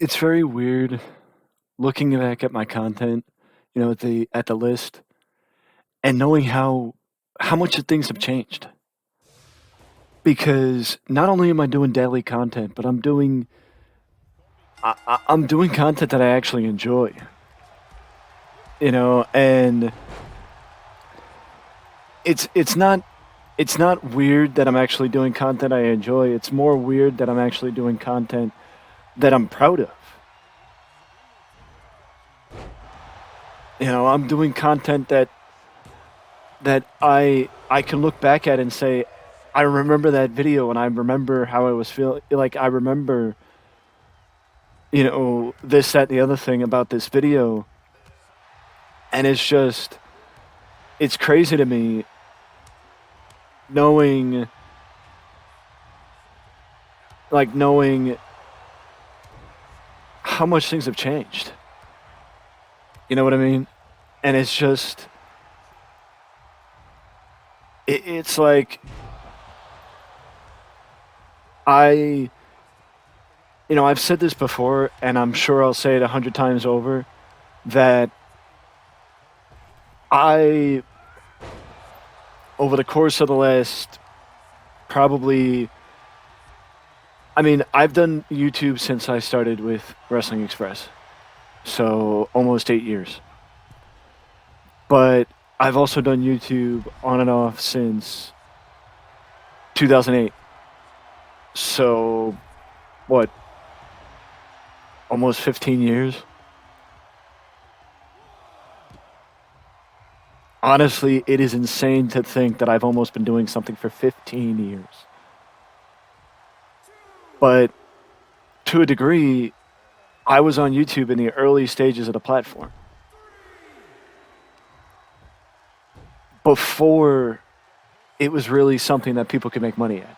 It's very weird looking back at my content, at the list and knowing how much of things have changed. Because not only am I doing daily content, but I'm doing content that I actually enjoy, and it's not weird that I'm actually doing content I enjoy. It's more weird that I'm actually doing content that I'm proud of. I'm doing content that I can look back at and say, I remember that video and I remember how I was feeling. Like I remember, this, that, the other thing about this video, and it's crazy to me knowing, knowing how much things have changed. You know what I mean? And it's like I, I've said this before, and I'm sure I'll say it 100 times over that I, over the course of the last probably, I've done YouTube since I started with Wrestling Express, so almost 8 years. But I've also done YouTube on and off since 2008. So, what, almost 15 years? Honestly, it is insane to think that I've almost been doing something for 15 years. But to a degree, I was on YouTube in the early stages of the platform. Before it was really something that people could make money at.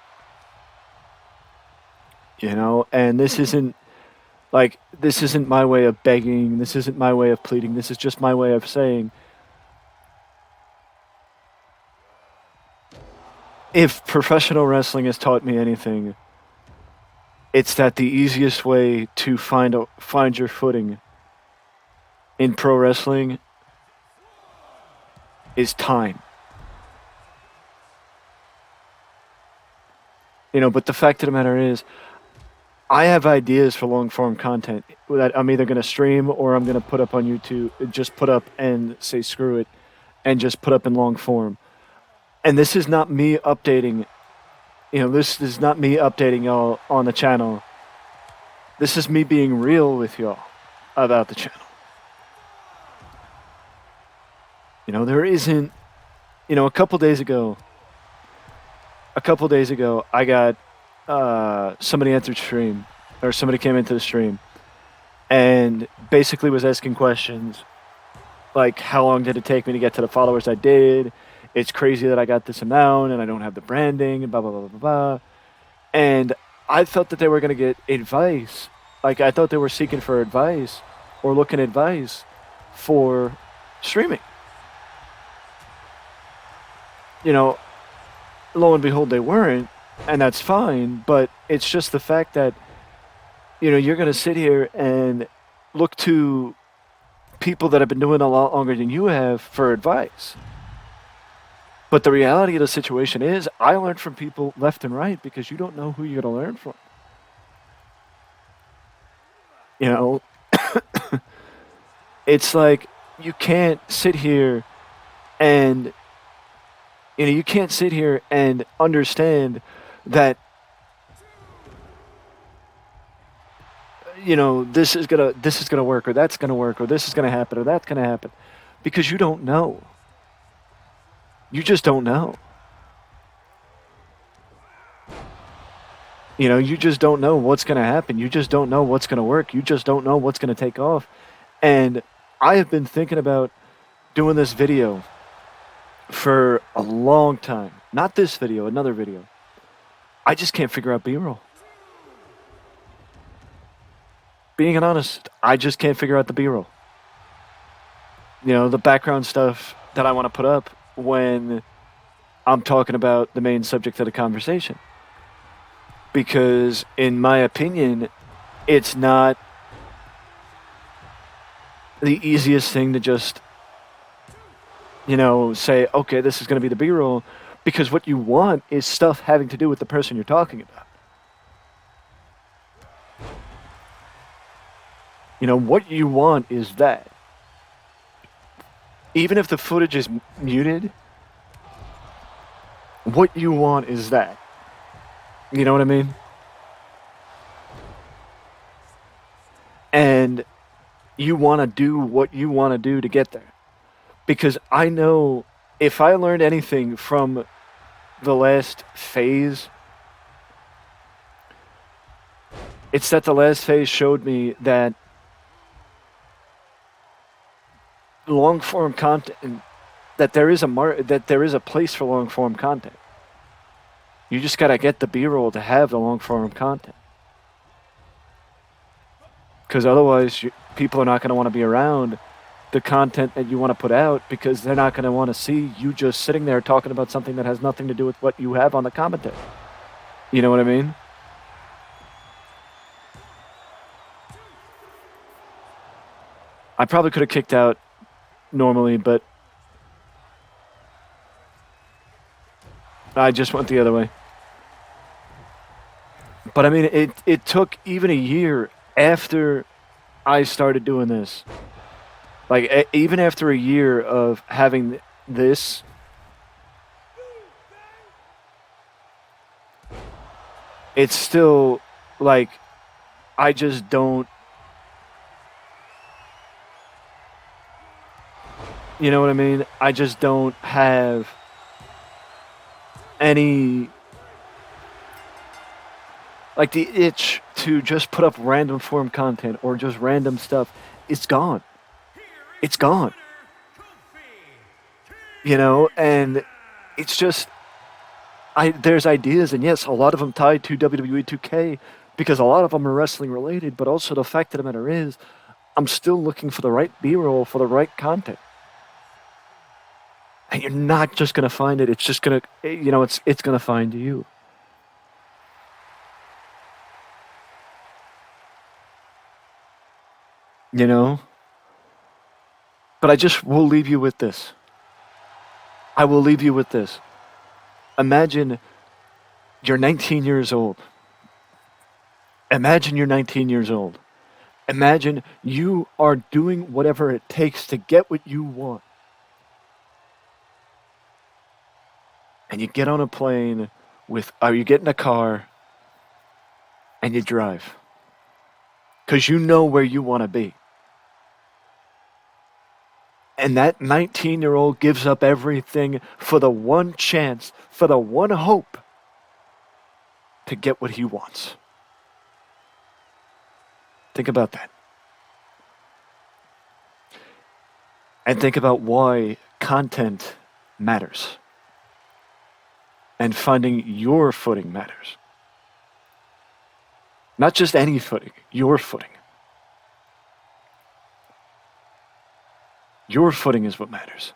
And this isn't my way of begging, this isn't my way of pleading, this is just my way of saying, if professional wrestling has taught me anything, it's that the easiest way to find your footing in pro wrestling is time. But the fact of the matter is, I have ideas for long form content that I'm either going to stream or I'm going to put up on YouTube, just put up and say screw it, and just put up in long form. And this is not me updating, this is not me updating y'all on the channel. This is me being real with y'all about the channel. There isn't, a couple days ago, I got somebody entered stream, or somebody came into the stream and basically was asking questions like, how long did it take me to get to the followers I did? It's crazy that I got this amount and I don't have the branding and blah, blah, blah, blah, blah. And I thought that they were going to get advice. Like, I thought they were seeking for advice or looking advice for streaming. Lo and behold, they weren't, and that's fine, but it's just the fact that, you're going to sit here and look to people that have been doing a lot longer than you have for advice. But the reality of the situation is, I learned from people left and right because you don't know who you're going to learn from. It's like you can't sit here and understand that this is gonna work, or that's gonna work, or this is gonna happen, or that's gonna happen, because you don't know. You just don't know. You just don't know what's gonna happen. You just don't know what's gonna work. You just don't know what's gonna take off. And I have been thinking about doing this video for a long time. Not this video, another video. I just can't figure out B-roll. Being honest, I just can't figure out the B-roll. The background stuff that I want to put up when I'm talking about the main subject of the conversation. Because in my opinion, it's not the easiest thing to just, say, okay, this is going to be the B-roll, because what you want is stuff having to do with the person you're talking about. What you want is that. Even if the footage is muted, what you want is that. You know what I mean? And you want to do what you want to do to get there. Because I know if I learned anything from the last phase, it's that the last phase showed me that long form content, that there is a place for long form content. You just gotta get the B-roll to have the long form content, because otherwise people are not going to want to be around the content that you want to put out, because they're not going to want to see you just sitting there talking about something that has nothing to do with what you have on the commentary. You know what I mean? I probably could have kicked out normally, but I just went the other way. But I mean, it took even a year after I started doing this. Like, even after a year of having this, it's still, like, I just don't, you know what I mean? I just don't have any, like, the itch to just put up random form content or just random stuff. It's gone. It's gone. And it's just, there's ideas, and yes, a lot of them tied to WWE 2K, because a lot of them are wrestling related, but also the fact of the matter is, I'm still looking for the right B-roll for the right content. And you're not just going to find it. It's just going to, it's going to find you. But I just will leave you with this. I will leave you with this. Imagine you're 19 years old. Imagine you're 19 years old. Imagine you are doing whatever it takes to get what you want. And you get on a plane or you get in a car and you drive. Because you know where you want to be. And that 19-year-old gives up everything for the one chance, for the one hope to get what he wants. Think about that. And think about why content matters. And finding your footing matters. Not just any footing, your footing. Your footing is what matters.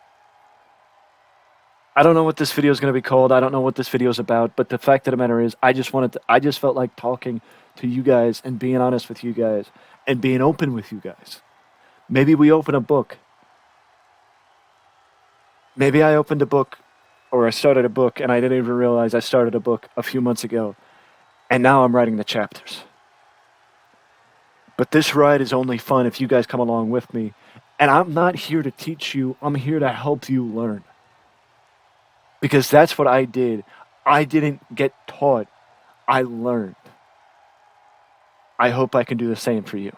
I don't know what this video is going to be called. I don't know what this video is about, but the fact of the matter is, I just felt like talking to you guys and being honest with you guys and being open with you guys. Maybe we open a book. Maybe I opened a book, or I started a book and I didn't even realize I started a book a few months ago, and now I'm writing the chapters. But this ride is only fun if you guys come along with me. And I'm not here to teach you. I'm here to help you learn. Because that's what I did. I didn't get taught. I learned. I hope I can do the same for you.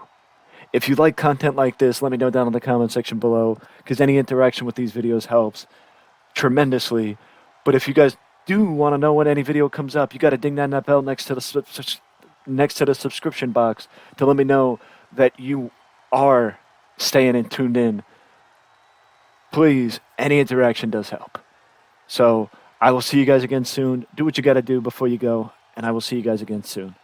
If you like content like this, let me know down in the comment section below, because any interaction with these videos helps tremendously. But if you guys do want to know when any video comes up, you got to ding that bell next to the subscription box to let me know that you are staying and tuned in. Please, any interaction does help. So I will see you guys again soon. Do what you got to do before you go, and I will see you guys again soon.